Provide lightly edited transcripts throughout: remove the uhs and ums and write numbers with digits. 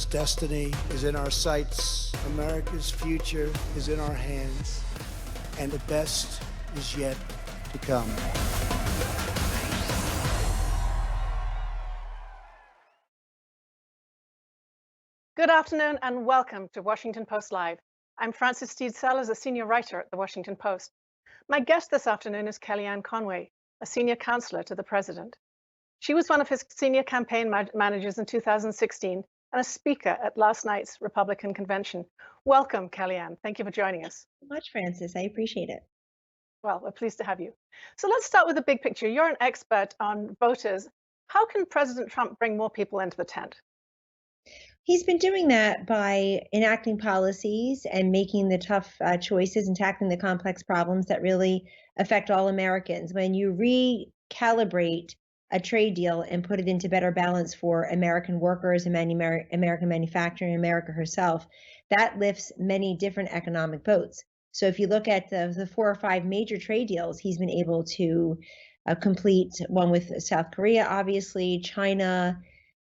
destiny is in our sights. America's future is in our hands. And the best is yet to come. Good afternoon and welcome to Washington Post Live. I'm Frances Steed Sellers, a senior writer at the Washington Post. My guest this afternoon is Kellyanne Conway, a senior counselor to the president. She was one of his senior campaign managers in 2016 and a speaker at last night's Republican convention. Welcome, Kellyanne. Thank you for joining us. Thank you so much, Frances. I appreciate it. Well, we're pleased to have you. So let's start with the big picture. You're an expert on voters. How can President Trump bring more people into the tent? He's been doing that by enacting policies and making the tough choices and tackling the complex problems that really affect all Americans. When you recalibrate a trade deal and put it into better balance for American workers and American manufacturing, America herself, that lifts many different economic boats. So if you look at the 4 or 5 major trade deals, he's been able to complete one with South Korea, obviously, China,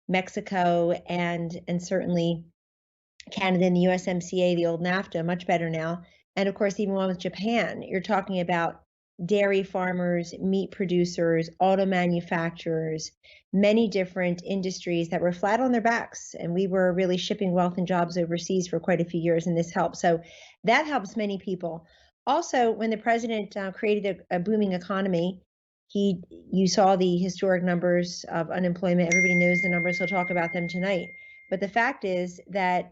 Mexico, and certainly Canada and the USMCA, the old NAFTA, much better now. And of course, even one with Japan. You're talking about dairy farmers, meat producers, auto manufacturers, many different industries that were flat on their backs. And we were really shipping wealth and jobs overseas for quite a few years, and this helps. So that helps many people. Also, when the president created a booming economy, you saw the historic numbers of unemployment. Everybody knows the numbers. We'll talk about them tonight. But the fact is that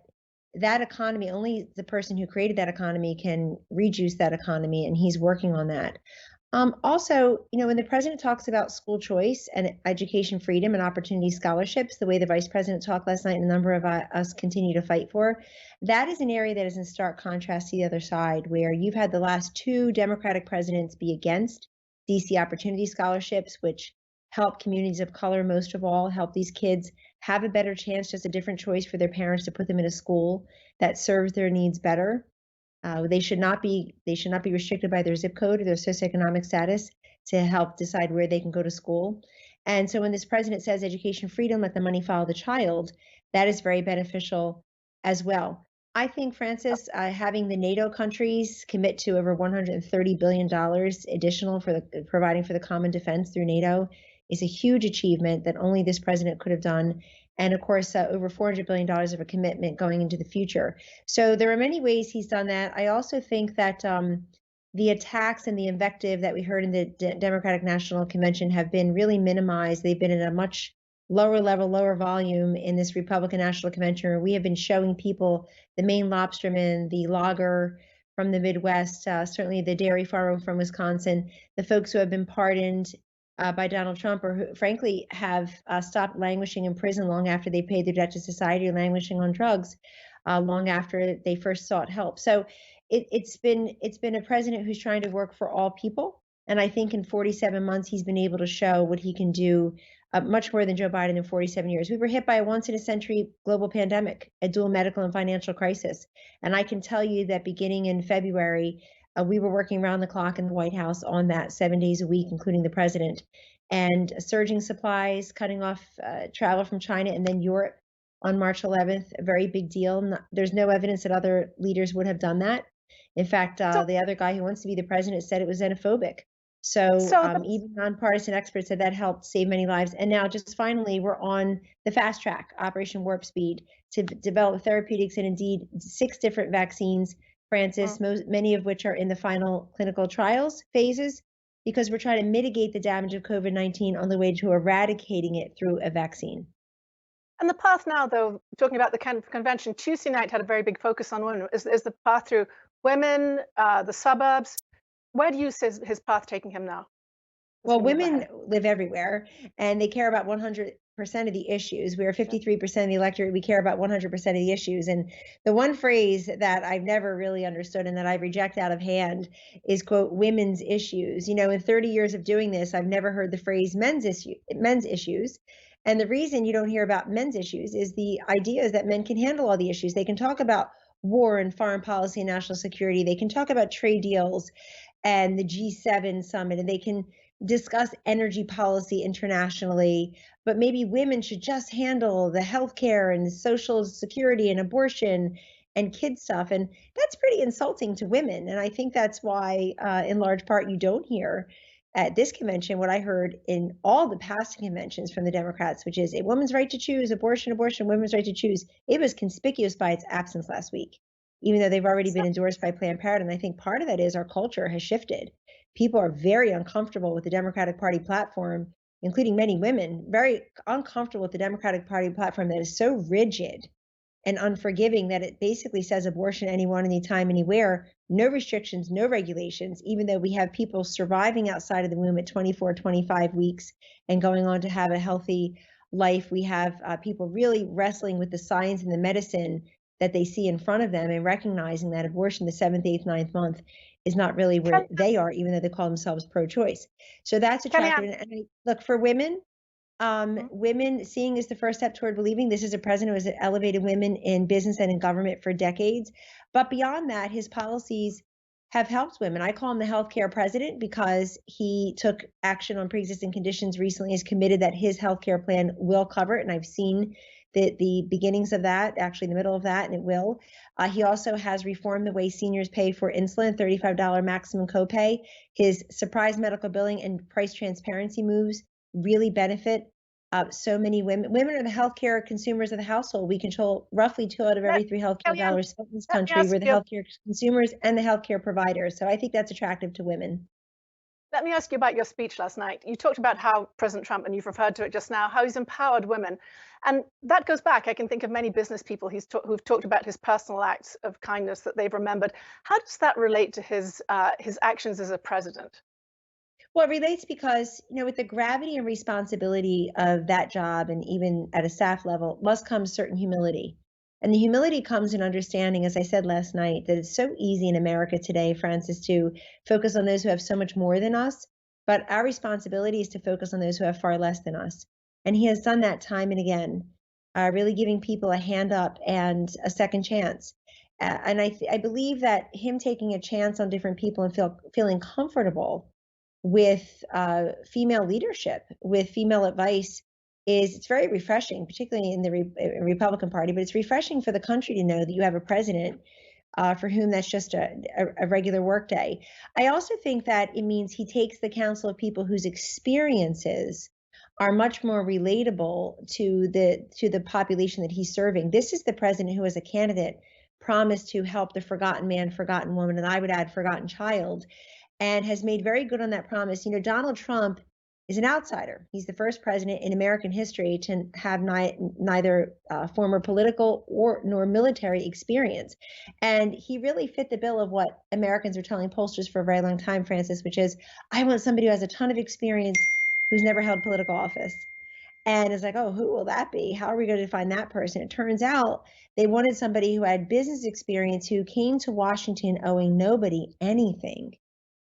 economy, only the person who created that economy can rejuice that economy, and he's working on that. Also, when the president talks about school choice and education freedom and opportunity scholarships, the way the vice president talked last night and a number of us continue to fight for, that is an area that is in stark contrast to the other side, where you've had the last 2 Democratic presidents be against DC Opportunity Scholarships, which help communities of color, most of all, help these kids have a better chance, just a different choice for their parents to put them in a school that serves their needs better. They should not be restricted by their zip code or their socioeconomic status to help decide where they can go to school. And so when this president says education freedom, let the money follow the child, that is very beneficial as well. I think, Frances, having the NATO countries commit to over $130 billion additional for providing for the common defense through NATO is a huge achievement that only this president could have done. And of course, over $400 billion of a commitment going into the future. So there are many ways he's done that. I also think that the attacks and the invective that we heard in the Democratic National Convention have been really minimized. They've been at a much lower level, lower volume in this Republican National Convention, where we have been showing people the Maine lobsterman, the logger from the Midwest, certainly the dairy farmer from Wisconsin, the folks who have been pardoned by Donald Trump, or who frankly have stopped languishing in prison long after they paid their debt to society, or languishing on drugs long after they first sought help. So it's been a president who's trying to work for all people. And I think in 47 months, he's been able to show what he can do much more than Joe Biden in 47 years. We were hit by a once-in-a-century global pandemic, a dual medical and financial crisis. And I can tell you that beginning in February, we were working around the clock in the White House on that 7 days a week, including the president, and surging supplies, cutting off travel from China and then Europe on March 11th, a very big deal. There's no evidence that other leaders would have done that. In fact, the other guy who wants to be the president said it was xenophobic. So even nonpartisan experts said that helped save many lives. And now just finally, we're on the fast track, Operation Warp Speed, to develop therapeutics and indeed 6 different vaccines, Frances, many of which are in the final clinical trials phases, because we're trying to mitigate the damage of COVID-19 on the way to eradicating it through a vaccine. And the path now, though, talking about the convention, Tuesday night had a very big focus on women. Is the path through women, the suburbs? Where do you see his path taking him now? Well, women live everywhere, and they care about 100% of the issues. We are 53% of the electorate. We care about 100% of the issues. And the one phrase that I've never really understood and that I reject out of hand is, quote, women's issues. In 30 years of doing this, I've never heard the phrase men's issues. And the reason you don't hear about men's issues is the idea is that men can handle all the issues. They can talk about war and foreign policy and national security. They can talk about trade deals and the G7 summit, and they can discuss energy policy internationally, but maybe women should just handle the healthcare and social security and abortion and kid stuff. And that's pretty insulting to women. And I think that's why, in large part, you don't hear at this convention what I heard in all the past conventions from the Democrats, which is a woman's right to choose, abortion, abortion, women's right to choose. It was conspicuous by its absence last week, even though they've already been endorsed by Planned Parenthood. And I think part of that is our culture has shifted. People are very uncomfortable with the Democratic Party platform, including many women, very uncomfortable with the Democratic Party platform that is so rigid and unforgiving that it basically says abortion anyone, anytime, anywhere, no restrictions, no regulations, even though we have people surviving outside of the womb at 24, 25 weeks and going on to have a healthy life. We have people really wrestling with the science and the medicine that they see in front of them and recognizing that abortion, the 7th, 8th, 9th month, is not really where they are, even though they call themselves pro-choice. So that's attractive. And look, for women, women seeing is the first step toward believing. This is a president who has elevated women in business and in government for decades. But beyond that, his policies have helped women. I call him the healthcare president because he took action on pre-existing conditions recently, is committed that his healthcare plan will cover it. And I've seen the beginnings of that, actually the middle of that, and it will. He also has reformed the way seniors pay for insulin, $35 maximum copay. His surprise medical billing and price transparency moves really benefit so many women. Women are the healthcare consumers of the household. We control roughly 2 out of every 3 healthcare dollars spent in this country. We're the healthcare consumers and the healthcare providers. So I think that's attractive to women. Let me ask you about your speech last night. You talked about how President Trump, and you've referred to it just now, how he's empowered women. And that goes back, I can think of many business people who've talked about his personal acts of kindness that they've remembered. How does that relate to his actions as a president? Well, it relates because, with the gravity and responsibility of that job, and even at a staff level, must come certain humility. And the humility comes in understanding, as I said last night, that it's so easy in America today, Francis, to focus on those who have so much more than us. But our responsibility is to focus on those who have far less than us. And he has done that time and again, really giving people a hand up and a second chance. And I believe that him taking a chance on different people and feeling comfortable with female leadership, with female advice, it's very refreshing, particularly in the Republican Party, but it's refreshing for the country to know that you have a president for whom that's just a regular workday. I also think that it means he takes the counsel of people whose experiences are much more relatable to the population that he's serving. This is the president who, as a candidate, promised to help the forgotten man, forgotten woman, and I would add forgotten child, and has made very good on that promise. Donald Trump is an outsider. He's the first president in American history to have neither former political nor military experience. And he really fit the bill of what Americans are telling pollsters for a very long time, Francis, which is, I want somebody who has a ton of experience, who's never held political office. And it's like, oh, who will that be? How are we going to find that person? It turns out they wanted somebody who had business experience, who came to Washington owing nobody anything,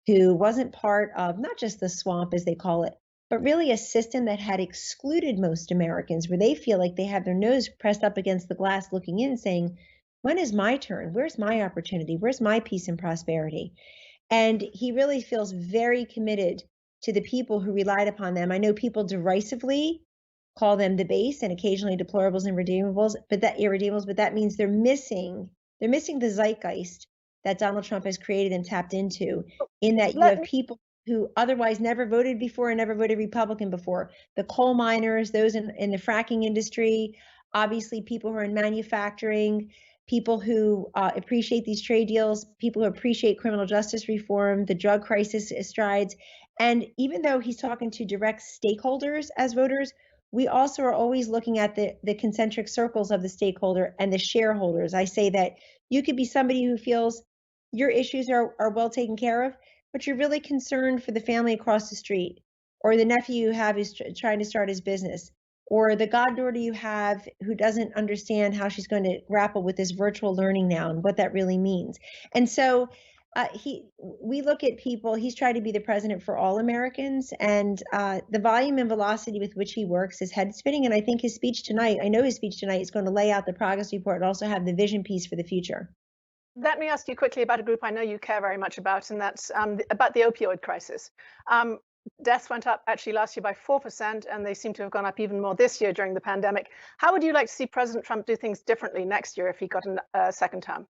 who wasn't part of not just the swamp, as they call it, but really a system that had excluded most Americans, where they feel like they have their nose pressed up against the glass looking in saying, when is my turn? Where's my opportunity? Where's my peace and prosperity? And he really feels very committed to the people who relied upon them. I know people derisively call them the base and occasionally deplorables and irredeemables, but that means they're missing the zeitgeist that Donald Trump has created and tapped into, in that you have people who otherwise never voted before and never voted Republican before. The coal miners, those in the fracking industry, obviously people who are in manufacturing, people who appreciate these trade deals, people who appreciate criminal justice reform, the drug crisis strides. And even though he's talking to direct stakeholders as voters, we also are always looking at the concentric circles of the stakeholder and the shareholders. I say that you could be somebody who feels your issues are well taken care of, but you're really concerned for the family across the street, or the nephew you have who's trying to start his business, or the goddaughter you have who doesn't understand how she's going to grapple with this virtual learning now and what that really means. And so we look at people, he's tried to be the president for all Americans, and the volume and velocity with which he works is head spinning. And I think his speech tonight, is going to lay out the progress report and also have the vision piece for the future. Let me ask you quickly about a group I know you care very much about, and that's about the opioid crisis. Deaths went up actually last year by 4%, and they seem to have gone up even more this year during the pandemic. How would you like to see President Trump do things differently next year if he got a second term?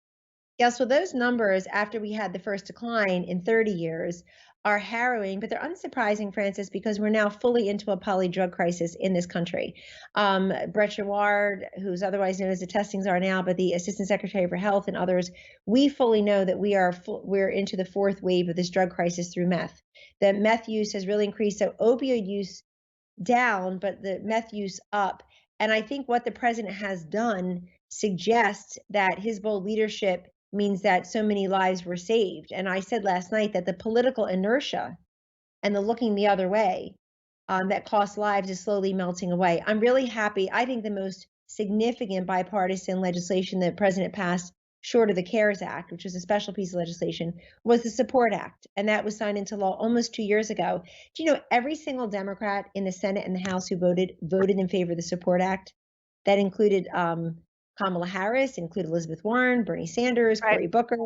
Yeah, so those numbers after we had the first decline in 30 years are harrowing, but they're unsurprising, Francis, because we're now fully into a poly drug crisis in this country. Brett Giroir, who's otherwise known as the testing czar now, but the Assistant Secretary for Health and others, we fully know that we're into the fourth wave of this drug crisis through meth. The meth use has really increased, so opioid use down, but the meth use up. And I think what the president has done suggests that his bold leadership means that so many lives were saved. And I said last night that the political inertia and the looking the other way that cost lives is slowly melting away. I'm really happy. I think the most significant bipartisan legislation that the president passed, short of the CARES Act, which was a special piece of legislation, was the Support Act. And that was signed into law almost 2 years ago. Do you know every single Democrat in the Senate and the House who voted in favor of the Support Act? That included Kamala Harris, included Elizabeth Warren, Bernie Sanders, Right. Cory Booker.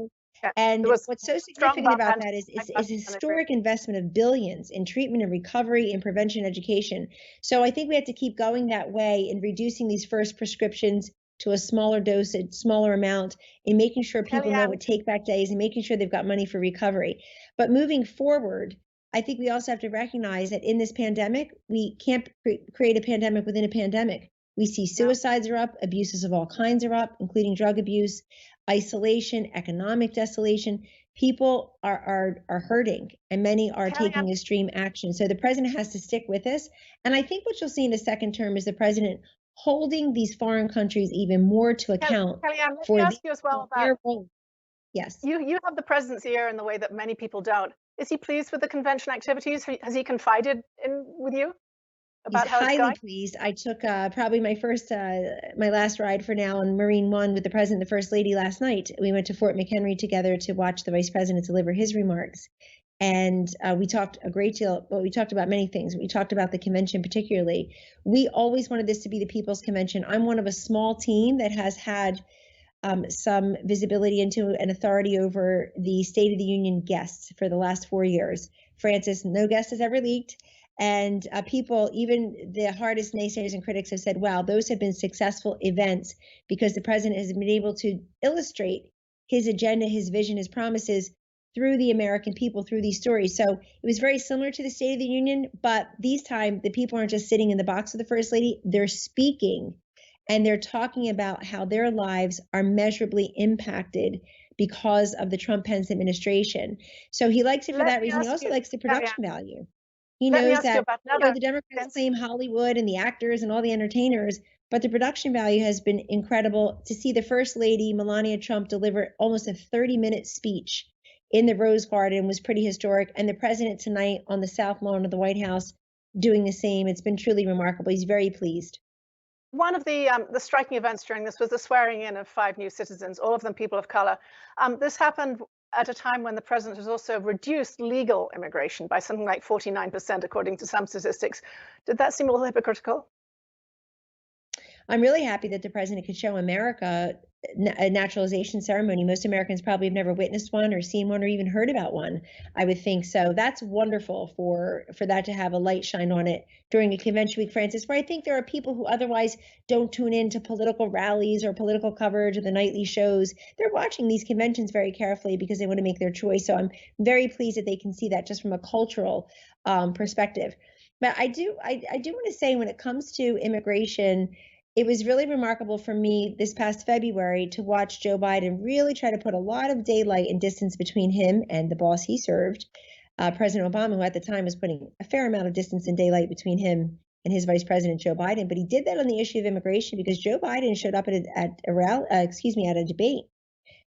Yeah. And what's so significant about that is a historic investment of billions in treatment and recovery, in prevention, education. So I think we have to keep going that way in reducing these first prescriptions to a smaller dosage, smaller amount, in making sure people know what take back days and making sure they've got money for recovery. But moving forward, I think we also have to recognize that in this pandemic, we can't create a pandemic within a pandemic. We see suicides are up, abuses of all kinds are up, including drug abuse, isolation, economic desolation. People are hurting, and many are taking extreme action. So the president has to stick with us. And I think what you'll see in the second term is the president holding these foreign countries even more to account Kellyanne, let for me ask you as well their about role. Yes. You have the president's ear in the way that many people don't. Is he pleased with the convention activities? Has he confided with you about He's how it's highly going? pleased. I took probably my last ride for now on Marine One with the president and the first lady last night. We went to Fort McHenry together to watch the vice president deliver his remarks. And we talked a great deal, but we talked about many things. We talked about the convention particularly. We always wanted this to be the People's Convention. I'm one of a small team that has had some visibility into and authority over the State of the Union guests for the last 4 years. Francis, no guest has ever leaked. And people, even the hardest naysayers and critics, have said, wow, those have been successful events because the president has been able to illustrate his agenda, his vision, his promises through the American people, through these stories. So it was very similar to the State of the Union, but this time the people aren't just sitting in the box with the First Lady, they're speaking and they're talking about how their lives are measurably impacted because of the Trump-Pence administration. So he likes it for that reason. He also likes the production value. He knows that the Democrats claim Hollywood and the actors and all the entertainers, but the production value has been incredible. To see the First Lady, Melania Trump, deliver almost a 30-minute speech in the Rose Garden was pretty historic. And the president tonight on the South Lawn of the White House doing the same. It's been truly remarkable. He's very pleased. One of the striking events during this was the swearing in of 5 new citizens, all of them people of color. This happened at a time when the president has also reduced legal immigration by something like 49%, according to some statistics. Did that seem a little hypocritical? I'm really happy that the president could show America a naturalization ceremony. Most Americans probably have never witnessed one or seen one or even heard about one, I would think. So that's wonderful for that to have a light shine on it during a convention week, Francis, where I think there are people who otherwise don't tune in to political rallies or political coverage or the nightly shows. They're watching these conventions very carefully because they want to make their choice. So I'm very pleased that they can see that just from a cultural perspective. But I do want to say when it comes to immigration, it was really remarkable for me this past February to watch Joe Biden really try to put a lot of daylight and distance between him and the boss he served, President Obama, who at the time was putting a fair amount of distance and daylight between him and his vice president, Joe Biden. But he did that on the issue of immigration because Joe Biden showed up at a debate,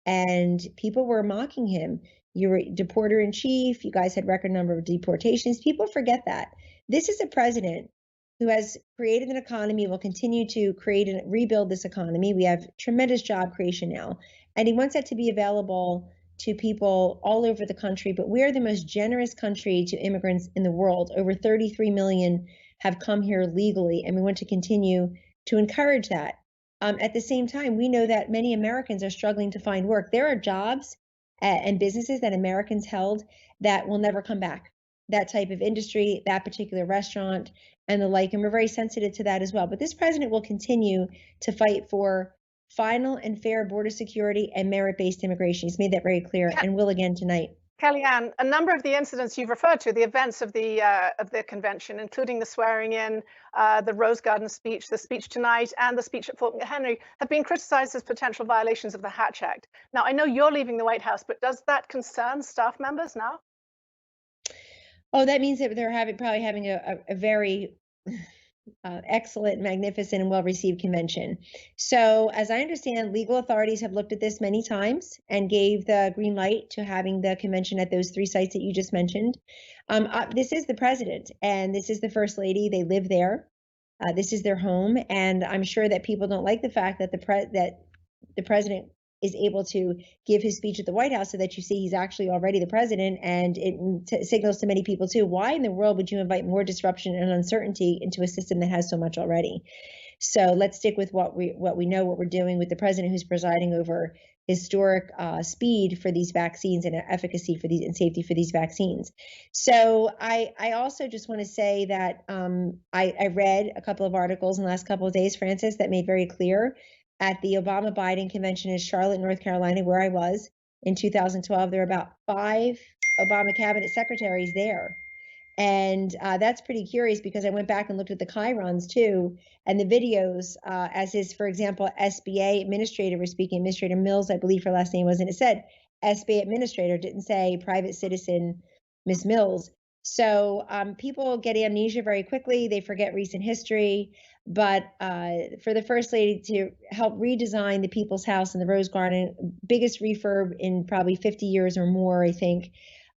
and people were mocking him. You were deporter in chief. You guys had record number of deportations. People forget that. This is a president who has created an economy, will continue to create and rebuild this economy. We have tremendous job creation now, and he wants that to be available to people all over the country. But we are the most generous country to immigrants in the world. Over 33 million have come here legally, and we want to continue to encourage that. At the same time, we know that many Americans are struggling to find work. There are jobs and businesses that Americans held that will never come back. that type of industry, that particular restaurant, and the like. And we're very sensitive to that as well. But this president will continue to fight for final and fair border security and merit-based immigration. He's made that very clear, and will again tonight. Kellyanne, a number of the incidents you've referred to, the events of the convention, including the swearing in, the Rose Garden speech, the speech tonight, and the speech at Fort McHenry, have been criticized as potential violations of the Hatch Act. Now, I know you're leaving the White House, but does that concern staff members now? Oh, that means that they're probably having a very excellent, magnificent, and well-received convention. So as I understand, legal authorities have looked at this many times and gave the green light to having the convention at those 3 sites that you just mentioned. This is the president and this is the first lady. They live there. This is their home. And I'm sure that people don't like the fact that the president is able to give his speech at the White House, so that you see he's actually already the president, and it signals to many people too, why in the world would you invite more disruption and uncertainty into a system that has so much already? So let's stick with what we know, what we're doing with the president who's presiding over historic speed for these vaccines and efficacy for these and safety for these vaccines. So I also just want to say that I read a couple of articles in the last couple of days, Francis, that made very clear at the Obama-Biden convention in Charlotte, North Carolina, where I was in 2012, there were about 5 Obama cabinet secretaries there. And that's pretty curious, because I went back and looked at the chyrons too, and the videos, as his, for example, SBA administrator was speaking, Administrator Mills, I believe her last name was, and it said SBA administrator, didn't say private citizen Ms. Mills. So people get amnesia very quickly. They forget recent history. But for the first lady to help redesign the People's House and the Rose Garden, biggest refurb in probably 50 years or more, I think,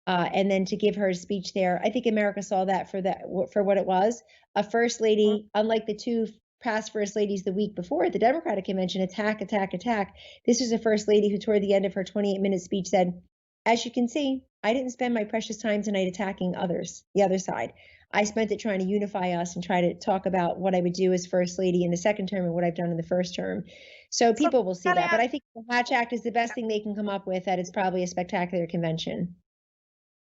and then to give her a speech there, I think America saw that for what it was. A first lady, unlike the 2 past first ladies the week before at the Democratic convention, attack. This was a first lady who, toward the end of her 28-minute speech, said, "As you can see, I didn't spend my precious time tonight attacking others, the other side. I spent it trying to unify us and try to talk about what I would do as first lady in the second term and what I've done in the first term." So people will see that. But I think the Hatch Act is the best thing they can come up with, that it's probably a spectacular convention.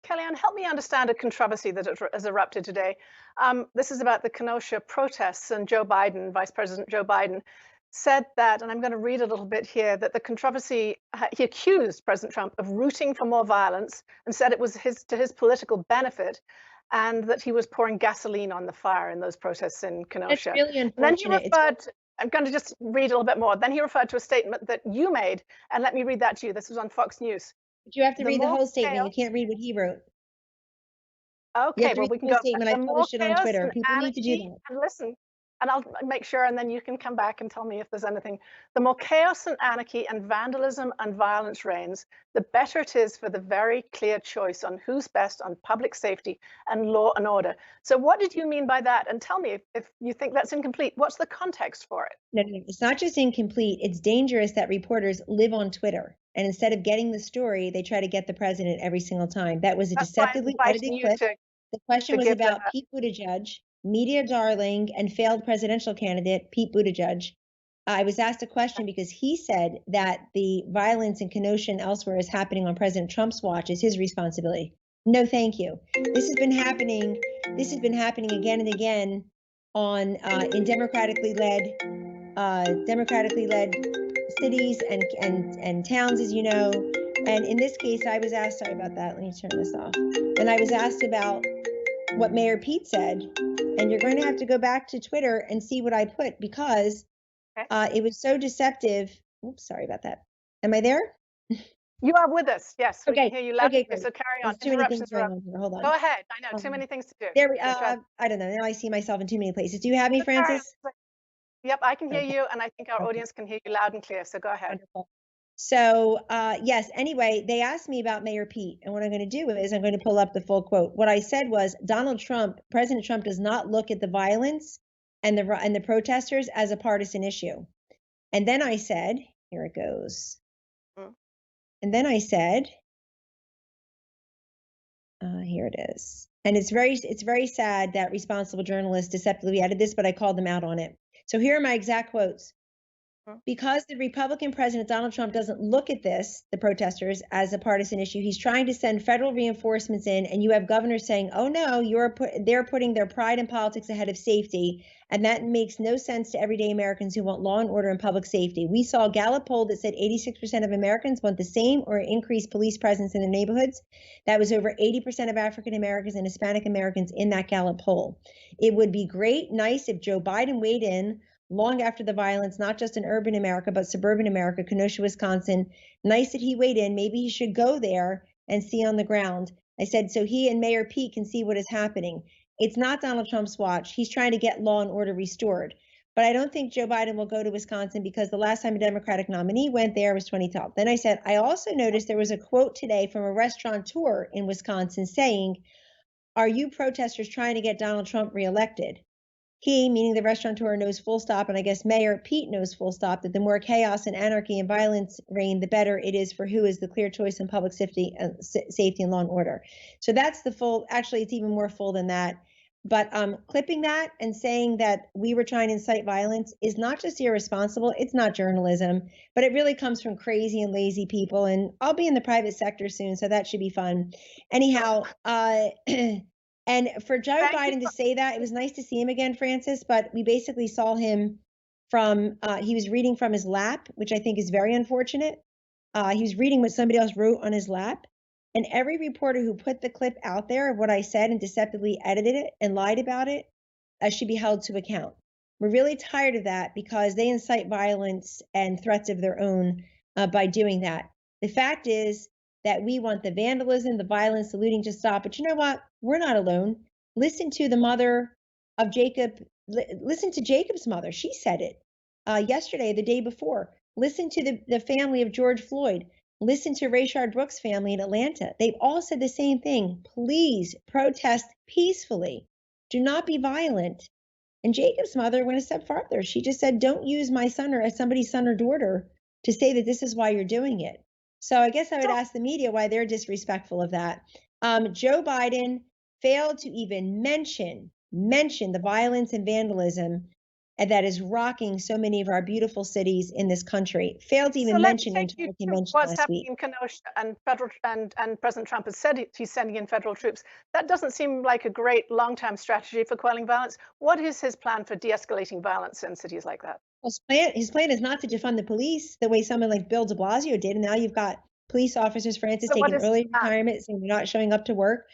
Kellyanne, help me understand a controversy that has erupted today. This is about the Kenosha protests, and Joe Biden, Vice President Joe Biden, said that, and I'm going to read a little bit here, that the controversy, he accused President Trump of rooting for more violence and said it was to his political benefit, and that he was pouring gasoline on the fire in those protests in Kenosha. It's really unfortunate. Then he referred, I'm going to just read a little bit more. Then he referred to a statement that you made, and let me read that to you. This was on Fox News. But you have to read the whole statement. You can't read what he wrote. Okay, well, we can go. Statement. I published it on Twitter. People need to do that. And listen, and I'll make sure, and then you can come back and tell me if there's anything. The more chaos and anarchy and vandalism and violence reigns, the better it is for the very clear choice on who's best on public safety and law and order. So what did you mean by that? And tell me if you think that's incomplete. What's the context for it? No, it's not just incomplete. It's dangerous that reporters live on Twitter. And instead of getting the story, they try to get the president every single time. That was a deceptively edited clip. The question was about Pete Buttigieg, media darling and failed presidential candidate Pete Buttigieg. I was asked a question because he said that the violence in Kenosha and elsewhere is happening on President Trump's watch, is his responsibility. No, thank you. This has been happening. This has been happening again and again on in democratically led cities and towns, as you know. And in this case, I was asked, sorry about that, let me turn this off. And I was asked about what Mayor Pete said. And you're going to have to go back to Twitter and see what I put, because it was so deceptive. Oops, sorry about that. Am I there? You are with us. Yes, we can hear you loud. Okay, so carry on. Too many things going on here. Hold on. Go ahead. I know, too many things to do. There we I don't know. Now I see myself in too many places. Do you have me, Francis? Yep, I can hear you, and I think our audience can hear you loud and clear. So go ahead. Wonderful. So yes, anyway, they asked me about Mayor Pete, and what I'm going to do is I'm going to pull up the full quote. What I said was President Trump does not look at the violence and the protesters as a partisan issue. And then I said, here it goes. And then I said, here it is. And it's very sad that responsible journalists deceptively added this, but I called them out on it. So here are my exact quotes. because the Republican president, Donald Trump, doesn't look at this, the protesters, as a partisan issue. He's trying to send federal reinforcements in, and you have governors saying, oh no, they're putting their pride in politics ahead of safety. And that makes no sense to everyday Americans who want law and order and public safety. We saw a Gallup poll that said 86% of Americans want the same or increased police presence in their neighborhoods. That was over 80% of African Americans and Hispanic Americans in that Gallup poll. It would be nice if Joe Biden weighed in long after the violence, not just in urban America, but suburban America, Kenosha, Wisconsin. Nice that he weighed in. Maybe he should go there and see on the ground. I said, so he and Mayor Pete can see what is happening. It's not Donald Trump's watch. He's trying to get law and order restored. But I don't think Joe Biden will go to Wisconsin because the last time a Democratic nominee went there was 2012. Then I said, I also noticed there was a quote today from a restaurateur in Wisconsin saying, are you protesters trying to get Donald Trump reelected? He, meaning the restaurateur, knows full stop, and I guess Mayor Pete knows full stop, that the more chaos and anarchy and violence reign, the better it is for who is the clear choice in public safety and law and order. So that's the full, actually it's even more full than that. But clipping that and saying that we were trying to incite violence is not just irresponsible, it's not journalism, but it really comes from crazy and lazy people. And I'll be in the private sector soon, so that should be fun. Anyhow, and for Joe Biden to say that, it was nice to see him again, Francis, but we basically saw him from, he was reading from his lap, which I think is very unfortunate. He was reading what somebody else wrote on his lap. And every reporter who put the clip out there of what I said and deceptively edited it and lied about it should be held to account. We're really tired of that because they incite violence and threats of their own by doing that. The fact is that we want the vandalism, the violence, the looting to stop. But you know what? We're not alone. Listen to the mother of Jacob. Listen to Jacob's mother. She said it yesterday, the day before. Listen to the family of George Floyd. Listen to Rayshard Brooks' family in Atlanta. They've all said the same thing. Please protest peacefully. Do not be violent. And Jacob's mother went a step farther. She just said, don't use my son or somebody's son or daughter to say that this is why you're doing it. So I guess I would ask the media why they're disrespectful of that. Joe Biden failed to even mention the violence and vandalism that is rocking so many of our beautiful cities in this country. Failed to even mention last week. In Kenosha, and federal and President Trump has said he's sending in federal troops. That doesn't seem like a great long-term strategy for quelling violence. What is his plan for de-escalating violence in cities like that? Well, his plan is not to defund the police the way someone like Bill de Blasio did. And now you've got police officers, Francis, taking early retirement, saying they're not showing up to work.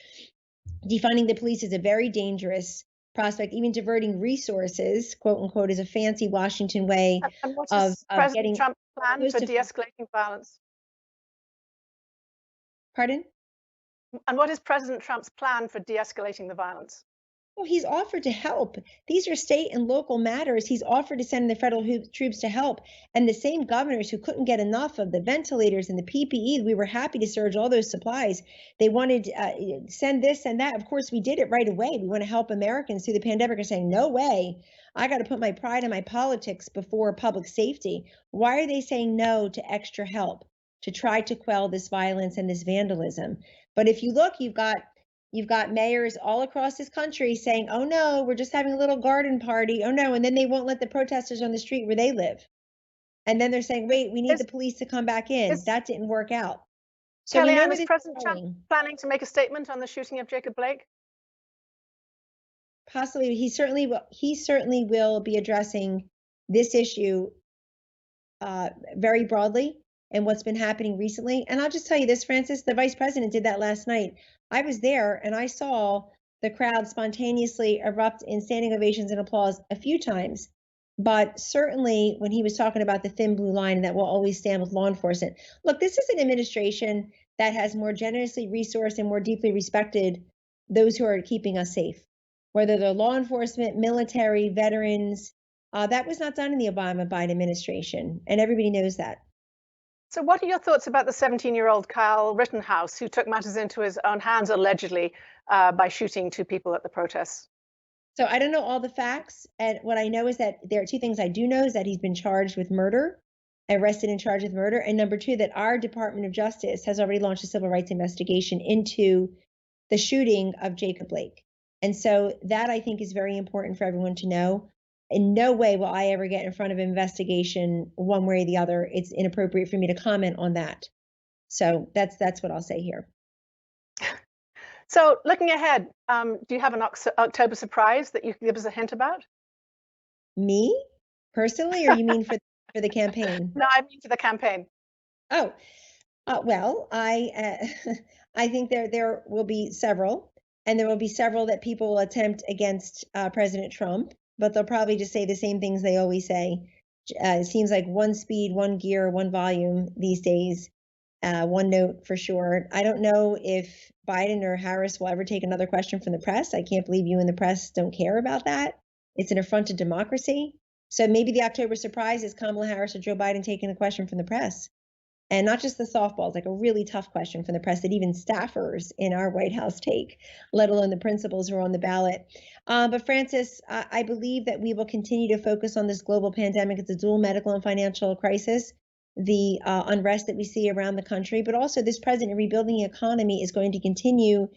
Defunding the police is a very dangerous prospect. Even diverting resources, quote unquote, is a fancy Washington way of President Trump's plan for de-escalating violence. Pardon? And what is President Trump's plan for de-escalating the violence? Well, he's offered to help. These are state and local matters. He's offered to send the federal troops to help. And the same governors who couldn't get enough of the ventilators and the PPE, we were happy to surge all those supplies. They wanted to send this and that. Of course, we did it right away. We want to help Americans through the pandemic. Are saying, no way. I got to put my pride and my politics before public safety. Why are they saying no to extra help to try to quell this violence and this vandalism? But if you look, you've got mayors all across this country saying, oh no, we're just having a little garden party. Oh no. And then they won't let the protesters on the street where they live. And then they're saying, wait, we need the police to come back in. That didn't work out. So Kellyanne, is President Trump planning to make a statement on the shooting of Jacob Blake? Possibly. He certainly will be addressing this issue very broadly and what's been happening recently. And I'll just tell you this, Francis, the vice president did that last night. I was there and I saw the crowd spontaneously erupt in standing ovations and applause a few times. But certainly when he was talking about the thin blue line that will always stand with law enforcement. Look, this is an administration that has more generously resourced and more deeply respected those who are keeping us safe, whether they're law enforcement, military, veterans. That was not done in the Obama-Biden administration, and everybody knows that. So what are your thoughts about the 17-year-old Kyle Rittenhouse, who took matters into his own hands, allegedly, by shooting two people at the protests? So I don't know all the facts. And what I know is that there are two things I do know is that he's been charged with murder, arrested and charged with murder. And number two, that our Department of Justice has already launched a civil rights investigation into the shooting of Jacob Blake. And so that I think is very important for everyone to know. in no way will I ever get in front of an investigation one way or the other. It's inappropriate for me to comment on that. So that's what I'll say here. So looking ahead, do you have an October surprise that you can give us a hint about? Me personally, or you mean for the campaign? No, I mean for the campaign. Oh, well, I think there will be several, and there will be several that people will attempt against President Trump, but they'll probably just say the same things they always say. It seems like one speed, one gear, one volume these days, one note for sure. I don't know if Biden or Harris will ever take another question from the press. I can't believe you and the press don't care about that. It's an affront to democracy. So maybe the October surprise is Kamala Harris or Joe Biden taking a question from the press. And not just the softballs, like a really tough question from the press that even staffers in our White House take, let alone the principals who are on the ballot. But Francis, I believe that we will continue to focus on this global pandemic. It's a dual medical and financial crisis, the unrest that we see around the country, but also this president rebuilding the economy is going to continue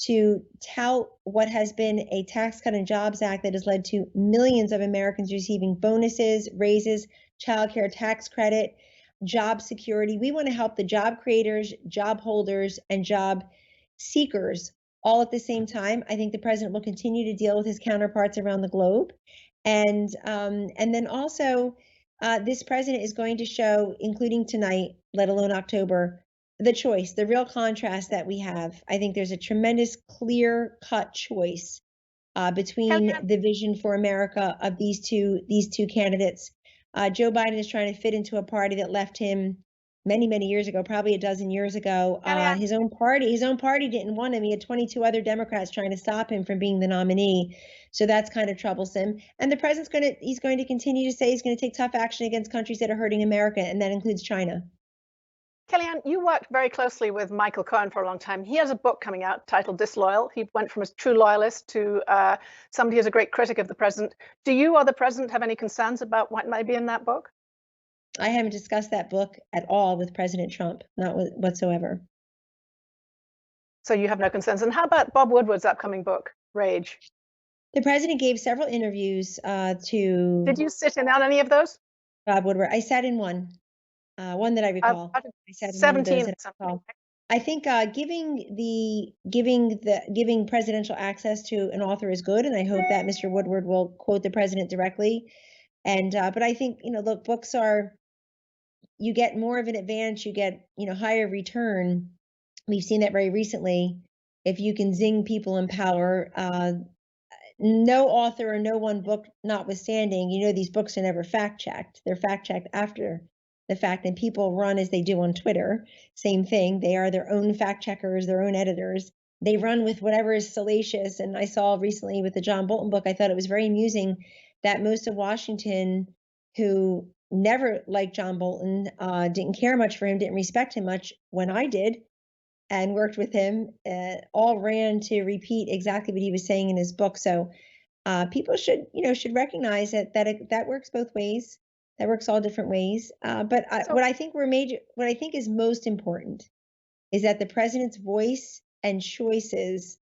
to tout what has been a Tax Cut and Jobs Act that has led to millions of Americans receiving bonuses, raises, child care tax credit, job security. We want to help the job creators, job holders, and job seekers all at the same time. I think the president will continue to deal with his counterparts around the globe. And then also, this president is going to show, including tonight, let alone October, the choice, the real contrast that we have. I think there's a tremendous clear-cut choice between the vision for America of these two candidates. Joe Biden is trying to fit into a party that left him many, many years ago, probably a dozen years ago. His own party didn't want him. He had 22 other Democrats trying to stop him from being the nominee. So that's kind of troublesome. And the president's going to continue to say he's going to take tough action against countries that are hurting America, and that includes China. Kellyanne, you worked very closely with Michael Cohen for a long time. He has a book coming out titled Disloyal. He went from a true loyalist to somebody who's a great critic of the president. Do you or the president have any concerns about what might be in that book? I haven't discussed that book at all with President Trump, not whatsoever. So you have no concerns. And how about Bob Woodward's upcoming book, Rage? The president gave several interviews to... Did you sit in on any of those? Bob Woodward. I sat in one that I recall. I sat in 17 or something. I think giving presidential access to an author is good, and I hope that Mr. Woodward will quote the president directly. And but I think, look, books are, you get more of an advance, you get higher return. We've seen that very recently. If you can zing people in power, no author or no one book notwithstanding, these books are never fact checked. They're fact checked after the fact, and people run as they do on Twitter. Same thing. They are their own fact checkers, their own editors. They run with whatever is salacious. And I saw recently with the John Bolton book, I thought it was very amusing that most of Washington, who never liked John Bolton, didn't care much for him, didn't respect him much when I did and worked with him, all ran to repeat exactly what he was saying in his book. So people should recognize that works both ways. That works all different ways. But what I think is most important is that the president's voice and choices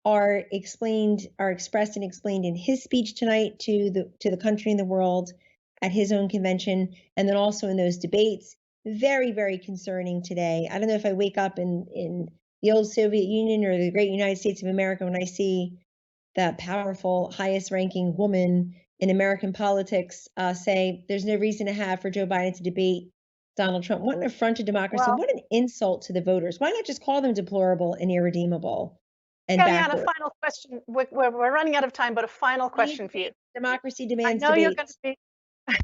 are expressed and explained in his speech tonight to the country and the world at his own convention, and then also in those debates. Very, very concerning today. I don't know if I wake up in the old Soviet Union or the great United States of America when I see the powerful, highest ranking woman in American politics say there's no reason to have for Joe Biden to debate Donald Trump. What an affront to democracy. Well, what an insult to the voters. Why not just call them deplorable and irredeemable and backward? A final question. We're running out of time, but a final question for you. Democracy demands debates.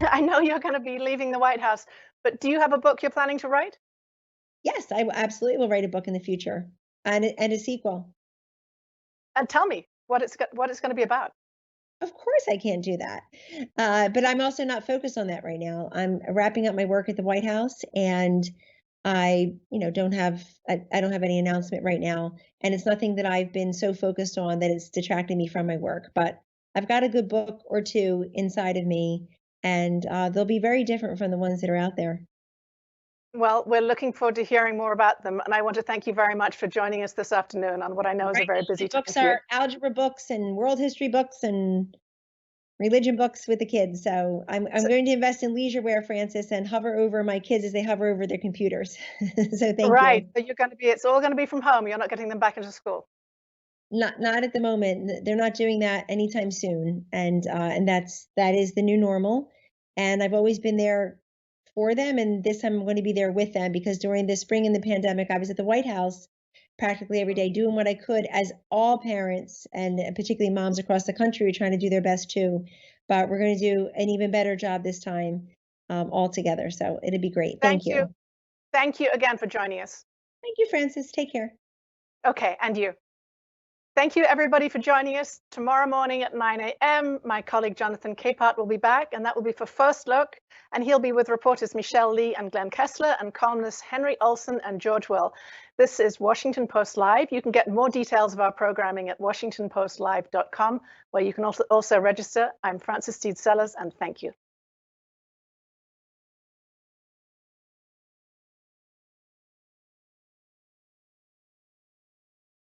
I know you're going to be leaving the White House, but do you have a book you're planning to write? Yes, I absolutely will write a book in the future and a sequel. And tell me what it's going to be about. Of course I can't do that. But I'm also not focused on that right now. I'm wrapping up my work at the White House, and I don't have any announcement right now. And it's nothing that I've been so focused on that it's detracting me from my work. But I've got a good book or two inside of me, and they'll be very different from the ones that are out there. Well, we're looking forward to hearing more about them. And I want to thank you very much for joining us this afternoon on what I know is a very busy time. Books are algebra books and world history books and religion books with the kids. So I'm So- going to invest in leisure wear, Francis, and hover over my kids as they hover over their computers. So thank right. you. So you're going to be, it's all going to be from home. You're not getting them back into school. Not at the moment. They're not doing that anytime soon, and that is the new normal. And I've always been there for them, and this time I'm going to be there with them because during the spring and the pandemic, I was at the White House practically every day doing what I could, as all parents and particularly moms across the country are trying to do their best too. But we're going to do an even better job this time, all together. So it'll be great. Thank you. Thank you again for joining us. Thank you, Francis. Take care. Okay, and you. Thank you, everybody, for joining us. Tomorrow morning at 9 a.m., my colleague Jonathan Capehart will be back, and that will be for First Look. And he'll be with reporters Michelle Lee and Glenn Kessler and columnists Henry Olson and George Will. This is Washington Post Live. You can get more details of our programming at washingtonpostlive.com, where you can also register. I'm Frances Steed Sellers, and thank you.